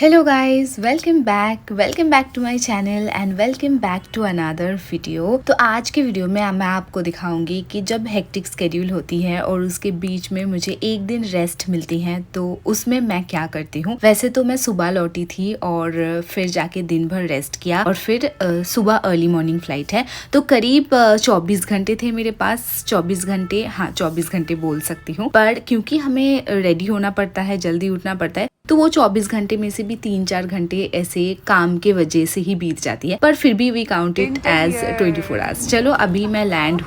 Hello guys, welcome back to my channel and welcome back to another video. तो आज के video में मैं आपको दिखाऊंगी कि जब हेक्टिक स्केड्यूल होती है और उसके बीच में मुझे एक दिन रेस्ट मिलती है तो उसमें मैं क्या करती हूँ। वैसे तो मैं सुबह लौटी थी और फिर जाके दिन भर रेस्ट किया और फिर सुबह अर्ली मॉर्निंग फ्लाइट है तो करीब 24 घंटे थे मेरे पास। 24 घंटे, हाँ 24 घंटे बोल सकती हूँ, पर क्योंकि हमें रेडी होना पड़ता है, जल्दी उठना पड़ता है, तो वो 24 घंटे में से भी 3-4 घंटे ऐसे काम के वजह से ही बीत जाती है, पर फिर भी we count it as 24 hours. चलो अभी मैं लैंड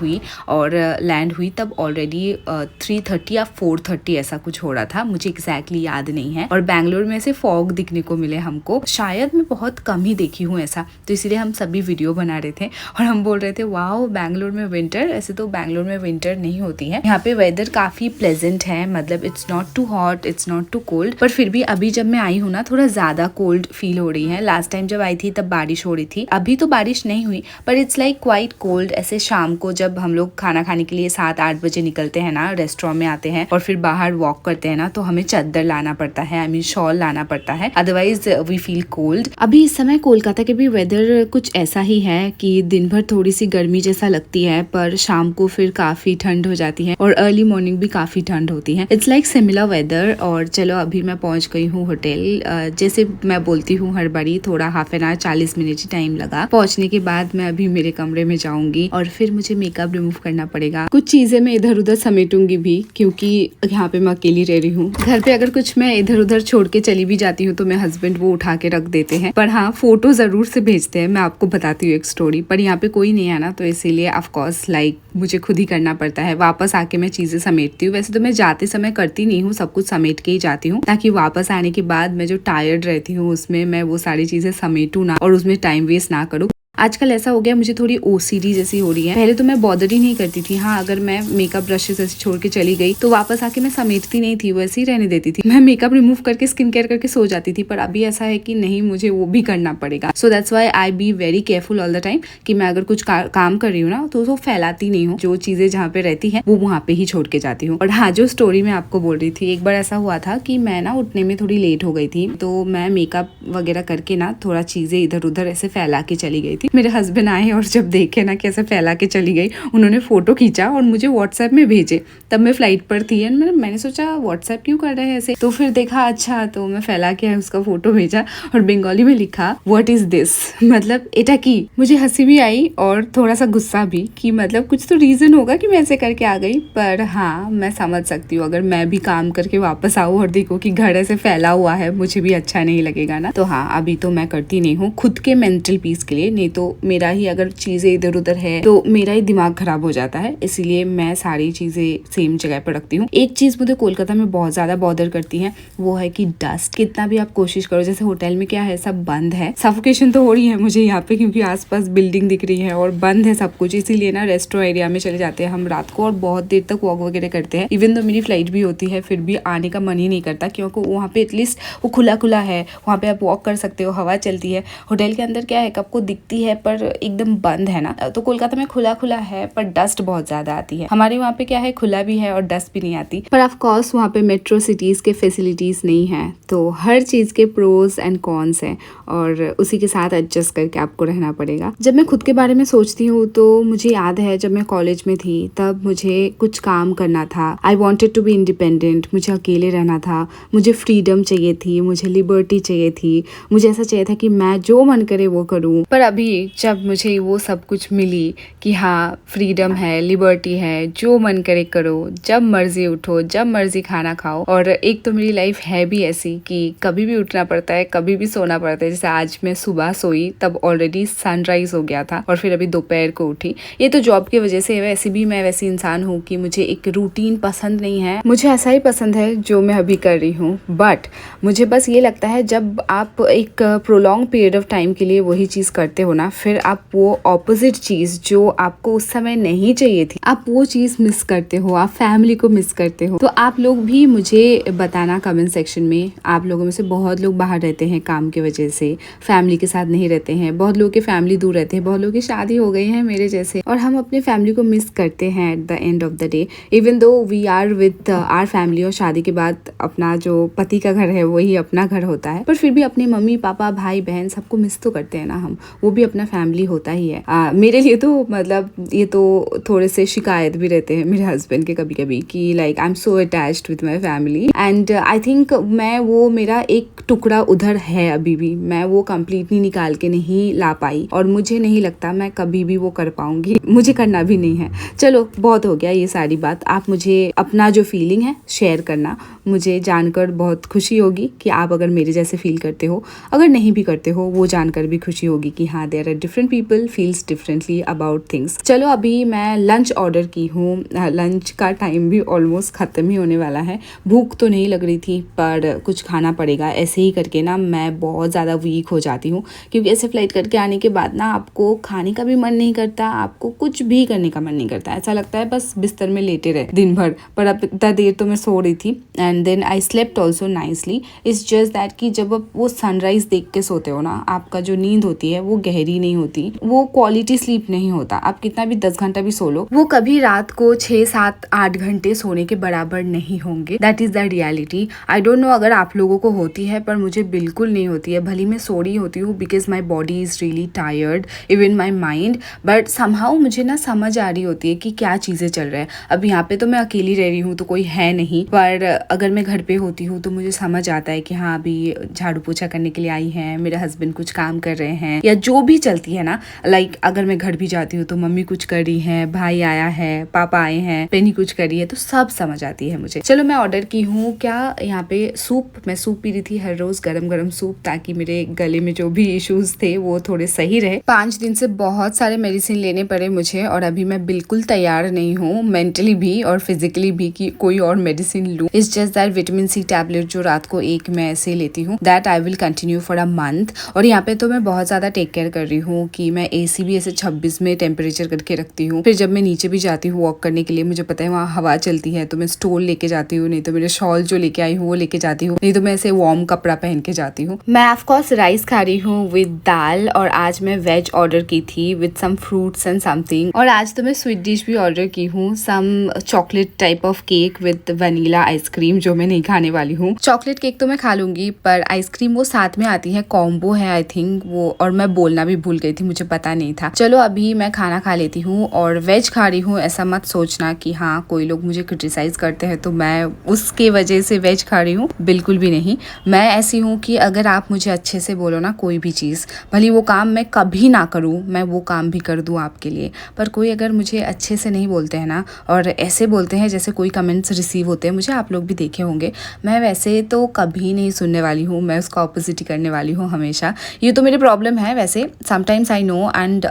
हुई तब ऑलरेडी 3:30 या 4:30 ऐसा कुछ हो रहा था, मुझे एग्जैक्टली याद नहीं है। और बैंगलोर में से फॉग दिखने को मिले हमको, शायद मैं बहुत कम ही देखी हूँ ऐसा, तो इसीलिए हम सभी वीडियो बना रहे थे और हम बोल रहे थे वाओ बैंगलोर में विंटर। ऐसे तो बैंगलोर में विंटर नहीं होती है, यहाँ पे वेदर काफी प्लेजेंट है, मतलब it's not too hot, it's not too cold, पर फिर भी अभी जब मैं आई हूँ ना थोड़ा ज्यादा कोल्ड फील हो रही है। लास्ट टाइम जब आई थी तब बारिश हो रही थी, अभी तो बारिश नहीं हुई, पर इट्स लाइक क्वाइट कोल्ड। ऐसे शाम को जब हम लोग खाना खाने के लिए 7-8 बजे निकलते हैं ना, रेस्टोरेंट में आते हैं और फिर बाहर वॉक करते हैं ना, तो हमें चादर लाना पड़ता है, आई मीन शॉल लाना पड़ता है, अदरवाइज वी फील कोल्ड। अभी इस समय कोलकाता के भी वेदर कुछ ऐसा ही है कि दिन भर थोड़ी सी गर्मी जैसा लगती है, पर शाम को फिर काफी ठंड हो जाती है और अर्ली मॉर्निंग भी काफी ठंड होती है। It's like similar weather. और चलो अभी मैं पहुंच गई हूँ होटल। जैसे मैं बोलती हूँ हर बारी, थोड़ा half an hour 40 minute he time लगा। पहुंचने के बाद मैं अभी मेरे कमरे में जाऊंगी और फिर मुझे मेकअप रिमूव करना पड़ेगा। कुछ चीजें मैं इधर उधर समेटूंगी भी, क्योंकि यहाँ पे मैं अकेली रह रही हूँ। घर पे अगर कुछ मैं इधर उधर छोड़ के चली भी जाती हूँ तो मेरे हस्बैंड वो उठा के रख देते हैं, पर हाँ फोटो जरूर से भेजते हैं। मैं आपको बताती हूँ एक स्टोरी, पर यहाँ पे कोई नहीं है ना, तो इसीलिए ऑफकोर्स लाइक मुझे खुद ही करना पड़ता है। वापस आके मैं चीजें समेटती हूँ। वैसे तो मैं जाते समय करती नहीं हूँ, सब कुछ समेट के ही जाती हूँ, ताकि वापस आने के बाद मैं जो टायर्ड रहती हूँ उसमें मैं वो सारी चीजें समेटू ना और उसमें टाइम वेस्ट ना करूँ। आजकल ऐसा हो गया, मुझे थोड़ी ओसीडी जैसी हो रही है। पहले तो मैं बॉदर ही नहीं करती थी, हाँ अगर मैं मेकअप ब्रशेस ऐसे छोड़ के चली गई तो वापस आके मैं समेटती नहीं थी, वैसे ही रहने देती थी। मैं मेकअप रिमूव करके स्किन केयर करके सो जाती थी, पर अभी ऐसा है कि नहीं, मुझे वो भी करना पड़ेगा। So that's why I be very careful all the time कि मैं अगर कुछ काम कर रही हूँ ना तो उसको फैलाती नहीं हूँ। जो चीजें जहाँ पे रहती है वो वहाँ पे ही छोड़ के जाती हूँ। और हाँ, जो स्टोरी मैं आपको बोल रही थी, एक बार ऐसा हुआ था कि मैं ना उठने में थोड़ी लेट हो गई थी, तो मैं मेकअप वगैरह करके ना थोड़ा चीजें इधर उधर ऐसे फैला के चली गई थी। मेरे हस्बैंड आए और जब देखे ना कैसे फैला के चली गई, उन्होंने फोटो खींचा और मुझे व्हाट्सएप में भेजे। तब मैं फ्लाइट पर थी एंड मैंने सोचा व्हाट्सएप क्यों कर रहे हैं ऐसे, तो फिर देखा अच्छा, तो मैं फैला के उसका फोटो भेजा और बंगाली में लिखा व्हाट इज दिस, मतलब एटा की। मुझे हंसी भी आई और थोड़ा सा गुस्सा भी कि मतलब कुछ तो रीजन होगा कि मैं ऐसे करके आ गई। पर हाँ, मैं समझ सकती हूँ, अगर मैं भी काम करके वापस आऊँ और देखो कि घर ऐसे फैला हुआ है, मुझे भी अच्छा नहीं लगेगा ना। तो हाँ, अभी तो मैं करती नहीं हूँ, खुद के मेंटल पीस के लिए, नहीं तो मेरा ही अगर चीजें इधर उधर है तो मेरा ही दिमाग खराब हो जाता है, इसीलिए मैं सारी चीजें सेम जगह पर रखती हूँ। एक चीज मुझे कोलकाता में बहुत ज्यादा बॉदर करती है, वो है कि डस्ट। कितना भी आप कोशिश करो, जैसे होटल में क्या है, सब बंद है, सफोकेशन तो हो रही है मुझे यहाँ पे, क्योंकि आसपास बिल्डिंग दिख रही है और बंद है सब कुछ, इसीलिए ना रेस्टोरेंट एरिया में चले जाते हैं हम रात को और बहुत देर तक वॉक वगैरह करते हैं। इवन तो मेरी फ्लाइट भी होती है, फिर भी आने का मन ही नहीं करता, क्योंकि वहाँ पे एटलीस्ट वो खुला खुला है, वहाँ पे आप वॉक कर सकते हो, हवा चलती है। होटल के अंदर क्या है, आपको दिखती है पर एकदम बंद है ना। तो कोलकाता में खुला खुला है पर डस्ट बहुत ज्यादा आती है। हमारे वहाँ पे क्या है, खुला भी है और डस्ट भी नहीं आती, पर ऑफ कोर्स वहाँ पे मेट्रो सिटीज के फैसिलिटीज नहीं है, तो हर चीज के प्रोज एंड कॉन्स हैं और उसी के साथ एडजस्ट करके आपको रहना पड़ेगा। जब मैं खुद के बारे में सोचती हूँ तो मुझे याद है जब मैं कॉलेज में थी तब मुझे कुछ काम करना था। I wanted to be independent, मुझे अकेले रहना था, मुझे फ्रीडम चाहिए थी, मुझे लिबर्टी चाहिए थी, मुझे ऐसा चाहिए था कि मैं जो मन करे वो करूँ। पर अभी जब मुझे वो सब कुछ मिली कि हाँ फ्रीडम है, लिबर्टी है, जो मन करे करो, जब मर्जी उठो, जब मर्जी खाना खाओ, और एक तो मेरी लाइफ है भी ऐसी कि कभी भी उठना पड़ता है, कभी भी सोना पड़ता है। जैसे आज मैं सुबह सोई तब ऑलरेडी सनराइज हो गया था और फिर अभी दोपहर को उठी। ये तो जॉब की वजह से, वैसे भी मैं वैसी इंसान हूँ कि मुझे एक रूटीन पसंद नहीं है, मुझे ऐसा ही पसंद है जो मैं अभी कर रही हूँ। बट मुझे बस ये लगता है जब आप एक प्रोलॉन्ग पीरियड ऑफ टाइम के लिए वही चीज करते हो ना, ना, फिर आप वो ऑपोजिट चीज़ जो आपको उस समय नहीं चाहिए थी, आप वो चीज़ मिस करते हो, आप फैमिली को मिस करते हो। तो आप लोग भी मुझे बताना कमेंट सेक्शन में। आप लोगों में से बहुत लोग बाहर रहते हैं काम की वजह से, फैमिली के साथ नहीं रहते हैं, बहुत लोगों की फैमिली दूर रहते हैं, बहुत लोगों की शादी हो गई है मेरे जैसे, और हम अपने फैमिली को मिस करते हैं at the end of the day. Even though we are with our family, और शादी के बाद अपना जो पति का घर है वही अपना घर होता है, पर फिर भी अपने मम्मी पापा भाई बहन सबको मिस तो करते हैं ना हम, वो भी अपना फैमिली होता ही है। मेरे लिए तो मतलब ये तो थोड़े से शिकायत भी रहते हैं मेरे हस्बैंड के कभी कभी कि like I am so attached with my family, and I think मैं वो मेरा एक टुकड़ा उधर है अभी भी, मैं वो कंप्लीटली निकाल के नहीं ला पाई, और मुझे नहीं लगता मैं कभी भी वो कर पाऊंगी, मुझे करना भी नहीं है। चलो बहुत हो गया ये सारी बात। आप मुझे अपना जो फीलिंग है शेयर करना, मुझे जानकर बहुत खुशी होगी कि आप अगर मेरे जैसे फील करते हो, अगर नहीं भी करते हो वो जानकर भी खुशी होगी कि हाँ there are different people feels differently about things. चलो अभी मैं लंच ऑर्डर की हूँ, लंच का टाइम भी ऑलमोस्ट ख़त्म ही होने वाला है। भूख तो नहीं लग रही थी पर कुछ खाना पड़ेगा, ऐसे ही करके ना मैं बहुत ज़्यादा वीक हो जाती हूँ, क्योंकि ऐसे फ्लाइट करके आने के बाद ना आपको खाने का भी मन नहीं करता, आपको कुछ भी करने का मन नहीं करता, ऐसा लगता है बस बिस्तर में लेटे रहे दिन भर। पर अब इतना देर तो मैं सो रही थी and then I slept also nicely. It's just that कि जब आप वो सनराइज देख के सोते हो ना, आपका जो नींद होती है वो गहरी नहीं होती, वो क्वालिटी स्लीप नहीं होता। आप कितना भी 10 घंटा भी सो लो, वो कभी रात को 6, 7, 8 घंटे सोने के बराबर नहीं होंगे। That is the reality. I don't know अगर आप लोगों को होती है, पर मुझे बिल्कुल नहीं होती है। भली मैं सो रही होती हूँ because my body is really tired, even my mind, but somehow मुझे ना समझ आ रही होती है कि क्या चीज़ें चल रहा है। अब यहाँ पे तो मैं अकेली रह रही हूँ तो कोई है नहीं, पर अगर मैं घर पे होती हूँ तो मुझे समझ आता है कि हाँ अभी झाड़ू पोछा करने के लिए आई हैं, मेरे हस्बैंड कुछ काम कर रहे हैं, या जो भी चलती है ना, लाइक अगर मैं घर भी जाती हूँ तो मम्मी कुछ कर रही है, भाई आया है, पापा आए हैं, पेनी कुछ कर रही है, तो सब समझ आती है मुझे। चलो मैं ऑर्डर की हूँ क्या यहाँ पे सूप, मैं सूप पी रही थी हर रोज गरम गरम सूप, ताकि मेरे गले में जो भी इश्यूज थे वो थोड़े सही रहे। 5 दिन से बहुत सारे मेडिसिन लेने पड़े मुझे, और अभी मैं बिल्कुल तैयार नहीं हूँ मेंटली भी और फिजिकली भी कि कोई और मेडिसिन लूँ। It's just that vitamin C tablet जो रात को एक मैं ऐसे लेती हूँ, that I will continue for a month. और यहाँ पे तो मैं बहुत ज्यादा टेक केयर कर रही हूँ कि मैं AC भी ऐसे 26 में टेम्परेचर करके रखती हूँ। फिर जब मैं नीचे भी जाती हूँ वॉक करने के लिए, मुझे पता है वहाँ हवा चलती है, तो मैं स्टोल लेके जाती हूँ, नहीं तो मेरे शॉल जो लेके आई हूँ वो लेके जाती हूँ, नहीं तो मैं ऐसे वार्म कपड़ा पहन के जाती हूँ। मैं ऑफकोर्स राइस खा रही हूँ विद दाल, और आज मैं वेज ऑर्डर की थी with some fruits and something. और आज तो मैं स्वीट डिश भी ऑर्डर की हूँ, some chocolate type of cake with vanilla ice cream, जो मैं नहीं खाने वाली हूँ। चॉकलेट केक तो मैं खा लूंगी, पर आइसक्रीम वो साथ में आती है, कॉम्बो है आई थिंक वो, और मैं बोलना भी भूल गई थी, मुझे पता नहीं था। चलो अभी मैं खाना खा लेती हूँ, और वेज खा रही हूँ, ऐसा मत सोचना कि हाँ कोई लोग मुझे क्रिटिसाइज करते हैं तो मैं उसके वजह से वेज खा रही हूँ, बिल्कुल भी नहीं। मैं ऐसी हूँ कि अगर आप मुझे अच्छे से बोलो ना कोई भी चीज़, भली वो काम मैं कभी ना करूँ, मैं वो काम भी कर दूँ आपके लिए, पर कोई अगर मुझे अच्छे से नहीं बोलते हैं ना, और ऐसे बोलते हैं जैसे कोई कमेंट्स रिसीव होते हैं, मुझे आप लोग भी देखे होंगे, मैं वैसे तो कभी नहीं सुनने वाली हूँ, मैं उसका ऑपोजिट ही करने वाली हूँ हमेशा। ये तो मेरी प्रॉब्लम है वैसे, समटाइम्स आई नो, एंड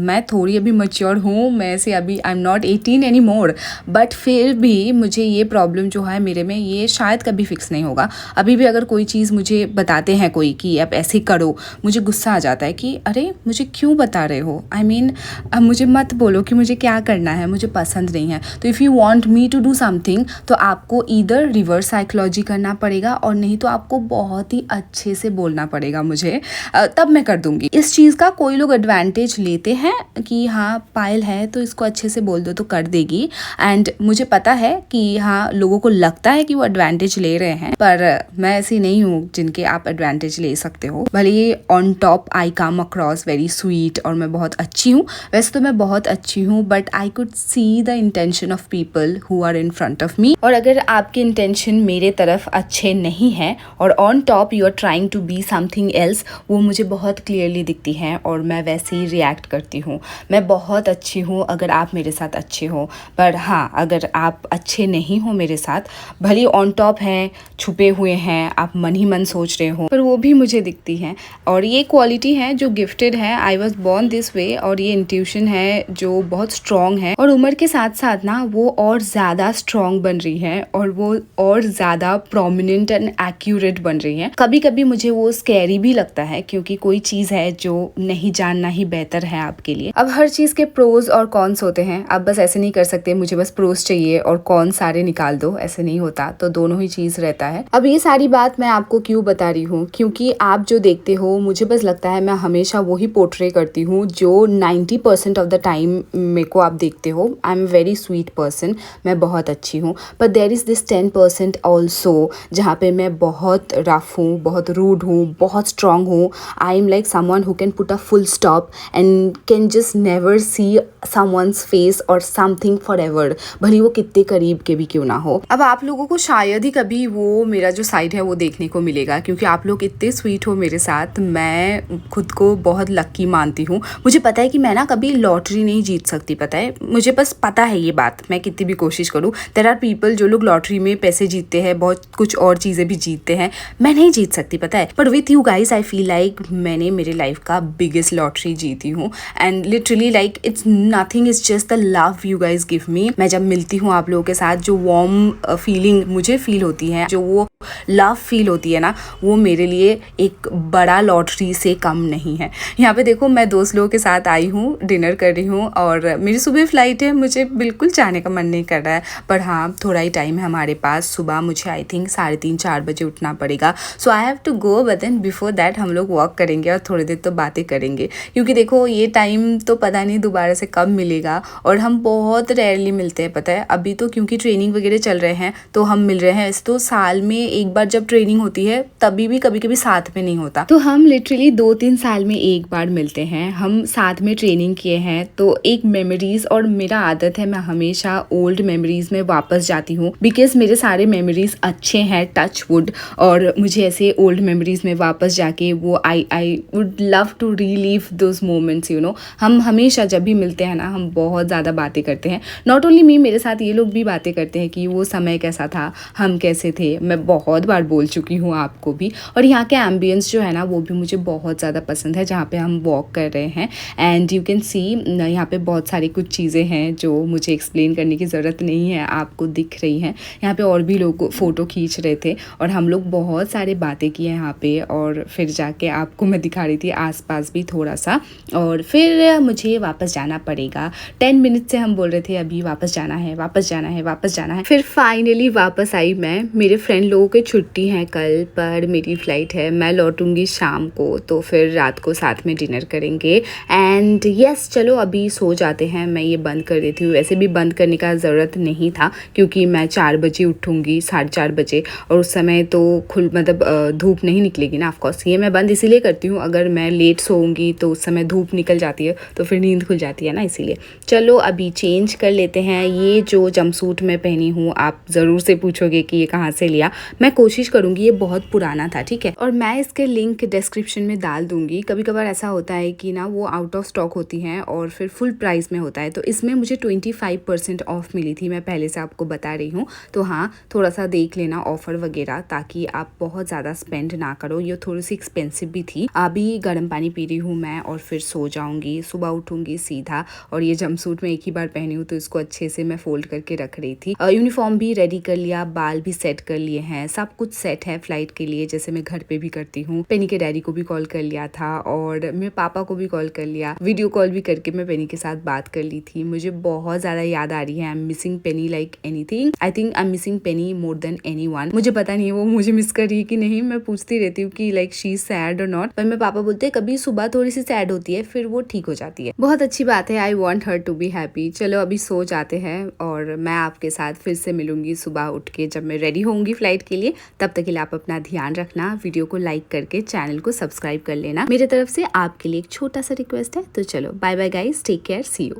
मैं थोड़ी अभी मैच्योर हूँ, मैं ऐसे अभी I am not 18 any more, but फिर भी मुझे ये प्रॉब्लम जो है मेरे में, ये शायद कभी फिक्स नहीं होगा। अभी भी अगर कोई चीज़ मुझे बताते हैं कोई कि आप ऐसे करो, मुझे गुस्सा आ जाता है कि अरे मुझे क्यों बता रहे हो, आई मीन मुझे मत बोलो कि मुझे क्या करना है, मुझे पसंद नहीं है। तो if you want me to do something, तो आपको ईदर रिवर्स साइकोलॉजी करना पड़ेगा, और नहीं तो आपको बहुत ही अच्छे से बोलना पड़ेगा मुझे, तब मैं कर दूंगी। इस चीज़ का कोई लोग एडवांटेज लेते हैं कि हाँ पायल है तो इसको अच्छे से बोल दो तो कर देगी, एंड मुझे पता है कि हाँ लोगों को लगता है कि वो एडवांटेज ले रहे हैं, पर मैं ऐसी नहीं हूँ जिनके आप एडवांटेज ले सकते हो। भले on top I come across very sweet, और मैं बहुत अच्छी हूँ, वैसे तो मैं बहुत अच्छी हूँ, but I could see the intention of people who are in front of me. और अगर आपके इंटेंशन मेरे तरफ अच्छे नहीं है, और on top you are trying to be something else, वो मुझे बहुत क्लियरली दिखती है, और मैं वैसे ही रिएक्ट करती हूँ। मैं बहुत अच्छी हूँ अगर आप मेरे साथ अच्छे हो, पर हाँ अगर आप अच्छे नहीं हो मेरे साथ, भले ऑन टॉप हैं, छुपे हुए हैं, आप मन ही मन सोच रहे हो, पर वो भी मुझे दिखती हैं। और ये क्वालिटी है जो गिफ्टेड है, I was born this way, और ये इंट्यूशन है जो बहुत स्ट्रॉन्ग है, और उम्र के साथ साथ ना वो और ज़्यादा स्ट्रॉन्ग बन रही है, और वो और ज़्यादा प्रोमिनेंट एंड एक्यूरेट बन रही हैं। कभी कभी मुझे वो स्कैरी भी लगता है, क्योंकि कोई चीज़ है जो नहीं जानना ही बेहतर है आपके लिए। अब हर चीज़ के प्रोज और कॉन्स होते हैं। आप बस ऐसे नहीं कर सकते मुझे बस प्रोज चाहिए और कॉन सारे निकाल दो, ऐसे नहीं होता। तो दोनों ही चीज़ रहता है। अब ये सारी बात मैं आपको क्यों बता रही हूँ, क्योंकि आप जो देखते हो, मुझे बस लगता है मैं हमेशा वही पोर्ट्रे करती हूँ जो 90% ऑफ द टाइम मेरे को आप देखते हो। I am very sweet person, मैं बहुत अच्छी हूँ। But there is this 10% also जहाँ पे मैं बहुत रफ हूँ, बहुत रूड हूँ, बहुत स्ट्रांग हूँ। I am like someone who can put a full stop and can just never see someone's face और समथिंग फॉर एवर, भले वो कितने करीब के भी क्यों ना हो। अब आप लोगों को शायद ही कभी वो मेरा जो साइड है वो देखने को मिलेगा, क्योंकि आप लोग इतने स्वीट हो मेरे साथ। मैं खुद को बहुत लक्की मानती हूँ। मुझे पता है कि मैं ना कभी लॉटरी नहीं जीत सकती, पता है मुझे, बस पता है ये बात। मैं कितनी भी कोशिश करूँ, देयर आर पीपल जो लोग लॉटरी में पैसे जीतते हैं, बहुत कुछ और चीज़ें भी जीतते हैं, मैं नहीं जीत सकती, पता है। But with you guys I feel like मैंने मेरे लाइफ का बिगेस्ट लॉटरी जीती हूँ। And literally like it's nothing, is just the love you guys give me. मैं जब मिलती हूँ आप लोगों के साथ, जो वार्म फीलिंग मुझे फील होती है, जो वो लव फील होती है ना, वो मेरे लिए एक बड़ा लॉटरी से कम नहीं है। यहाँ पे देखो मैं दोस्त लोगों के साथ आई हूँ, डिनर कर रही हूँ, और मेरी सुबह फ्लाइट है। मुझे बिल्कुल जाने का मन नहीं कर रहा है, पर हाँ थोड़ा ही टाइम है हमारे पास। सुबह मुझे आई थिंक 3:30-4 बजे उठना पड़ेगा। So I have to go, but then before that हम लोग वॉक करेंगे और थोड़ी देर तो बातें करेंगे, क्योंकि देखो ये टाइम तो पता नहीं दोबारा से कब मिलेगा, और हम बहुत रेयरली मिलते हैं, पता है। अभी तो क्योंकि ट्रेनिंग वगैरह चल रहे हैं तो हम मिल रहे हैं। तो साल में एक बार जब ट्रेनिंग होती है तभी भी कभी कभी साथ में नहीं होता, तो हम लिटरली 2-3 साल में एक बार मिलते हैं। हम साथ में ट्रेनिंग किए हैं, तो एक मेमोरीज, और मेरा आदत है मैं हमेशा ओल्ड मेमोरीज में वापस जाती हूँ, बिकॉज मेरे सारे मेमोरीज अच्छे हैं, टच वुड। और मुझे ऐसे ओल्ड मेमोरीज में वापस जाके वो I would love to relive those moments, you know. हम हमेशा जब भी मिलते हैं ना, हम बहुत ज़्यादा बातें करते हैं। नॉट ओनली मी, मेरे साथ ये लोग भी बातें करते हैं कि वो समय कैसा था, हम कैसे थे। मैं बहुत बार बोल चुकी हूँ आपको भी। और यहाँ के एम्बियंस जो है ना, वो भी मुझे बहुत ज़्यादा पसंद है, जहाँ पे हम वॉक कर रहे हैं। एंड यू कैन सी यहाँ पे बहुत सारी कुछ चीज़ें हैं जो मुझे एक्सप्लेन करने की ज़रूरत नहीं है, आपको दिख रही हैं। यहाँ पे और भी लोग फ़ोटो खींच रहे थे, और हम लोग बहुत सारे बातें की हैं यहाँ पे। और फिर जाके आपको मैं दिखा रही थी आसपास भी थोड़ा सा, और फिर मुझे वापस जाना पड़ेगा। 10 मिनट से हम बोल रहे थे अभी वापस जाना है, वापस जाना है, वापस जाना है। फिर फाइनली वापस आई मैं। मेरे फ्रेंड लोगों की छुट्टी है कल, पर मेरी फ़्लाइट है, मैं लौटूंगी शाम को, तो फिर रात को साथ में डिनर करेंगे। एंड यस, चलो अभी सो जाते हैं। मैं ये बंद कर देती हूँ। वैसे भी बंद करने का ज़रूरत नहीं था, क्योंकि मैं 4 बजे उठूँगी, 4:30 बजे, और उस समय तो धूप नहीं निकलेगी ना। ऑफकोर्स ये मैं बंद इसीलिए करती हूँ, अगर मैं लेट सोऊंगी तो उस समय धूप निकल जाती है, तो फिर नींद खुल जाती है ना, इसीलिए। चलो अभी चेंज कर लेते हैं। ये जो जंपसूट मैं पहनी हूँ, आप ज़रूर से पूछोगे कि ये कहाँ से लिया। मैं कोशिश करूँगी, ये बहुत पुराना था, ठीक है, और मैं इसके लिंक डिस्क्रिप्शन में डाल दूँगी। कभी कभार ऐसा होता है कि ना वो आउट ऑफ स्टॉक होती हैं और फिर फुल प्राइस में होता है, तो इसमें मुझे 25% ऑफ मिली थी, मैं पहले से आपको बता रही हूँ। तो हाँ, थोड़ा सा देख लेना ऑफ़र वगैरह, ताकि आप बहुत ज़्यादा स्पेंड ना करो। ये थोड़ी सी एक्सपेंसिव भी थी। अभी गर्म पानी पी रही हूँ मैं, और फिर सो जाऊँगी, सुबह उठूँगी सीधा। और ये जंपसूट मैं एक ही बार पहनी हूँ, तो इसको अच्छे से मैं फोल्ड करके रख रही थी। यूनिफॉर्म भी रेडी कर लिया, बाल भी सेट कर लिए हैं, सब कुछ सेट है फ्लाइट के लिए, जैसे मैं घर पे भी करती हूँ। पेनी के डैडी को भी कॉल कर लिया था, और मेरे पापा को भी कॉल कर लिया। वीडियो कॉल भी करके मैं पेनी के साथ बात कर ली थी। मुझे बहुत ज़्यादा याद आ रही है। I am missing Penney like anything. I think I am missing Penney more than anyone. मुझे पता नहीं है वो मुझे मिस कर रही है कि नहीं। मैं पूछती रहती हूँ कि लाइक शी इज सैड और नॉट, पर मेरे पापा बोलते हैं कभी सुबह थोड़ी सी सैड होती है, फिर वो ठीक हो जाती है। बहुत अच्छी बात है। I want her to be happy. चलो अभी सो जाते हैं, और मैं आपके साथ फिर से मिलूंगी सुबह उठ के, जब मैं रेडी होंगी फ्लाइट के लिए। तब तक के लिए आप अपना ध्यान रखना। वीडियो को लाइक करके चैनल को सब्सक्राइब कर लेना। मेरे तरफ से आपके लिए एक छोटा सा रिक्वेस्ट है। तो चलो bye bye guys, take care, see you.